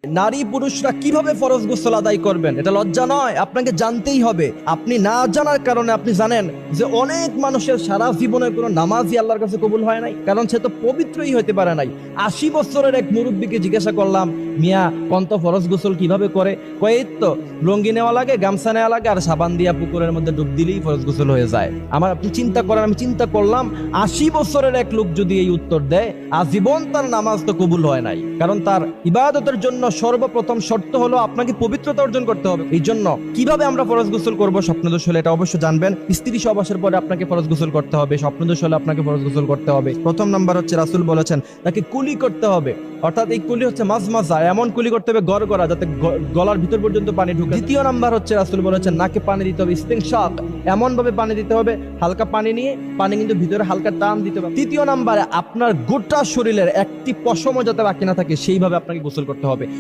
নারী পুরুষরা কিভাবে ফরজ গোসল আদায় করবেন এটা লজ্জা নয়, আপনাকে জানতেই হবে। আপনি না জানার কারণে আপনি জানেন যে অনেক মানুষের সারা জীবনে কোনো নামাজই আল্লাহর কাছে কবুল হয় নাই, কারণ সে তো পবিত্রই হতে পারে নাই। ৮০ বছরের এক মুরব্বীকে জিজ্ঞাসা করলাম, মিয়া পন্ত ফরজ গোসল কিভাবে করে? কয়েক তো লঙ্গি নেওয়া লাগে, গামছা নেওয়া লাগে, আর সাবান দিয়া পুকুরের মধ্যে ডুব দিলেই ফরজ গোসল হয়ে যায়। আপনি চিন্তা করেন, আমি চিন্তা করলাম ৮০ বছরের এক লোক যদি এই উত্তর দেয়, আজীবন তার নামাজ তো কবুল হয় নাই, কারণ তার ইবাদতের জন্য সর্বপ্রথম শর্ত হলো আপনাকে পবিত্রতা অর্জন করতে হবে। এই জন্য কিভাবে আমরা ফরজ গোসল করবো স্বপ্নদোষ হলে এটা অবশ্যই জানবেন। স্ত্রী সহবাসের পরে আপনাকে ফরজ গোসল করতে হবে, স্বপ্নদোষ হলে আপনাকে ফরজ গোসল করতে হবে। প্রথম নাম্বার হচ্ছে রাসূল বলেছেন তাকে কুলি করতে হবে, অর্থাৎ এই কুলি হচ্ছে মাজমাজা, এমন কুলি করতে হবে গড়গড়া যাতে গলার ভিতর পর্যন্ত পানি ঢুকে। দ্বিতীয় নাম্বার হচ্ছে রাসূল বলেছেন নাকে পানি দিতে হবে, ইস্তিনশাক, এমন ভাবে পানি দিতে হবে, হালকা পানি নিয়ে পানি কিন্তু ভিতরে হালকা টান দিতে হবে। তৃতীয় নাম্বারে আপনার গোটা শরীরের একটি পশমও যাতে বাকি না থাকে সেইভাবে আপনাকে গোসল করতে হবে।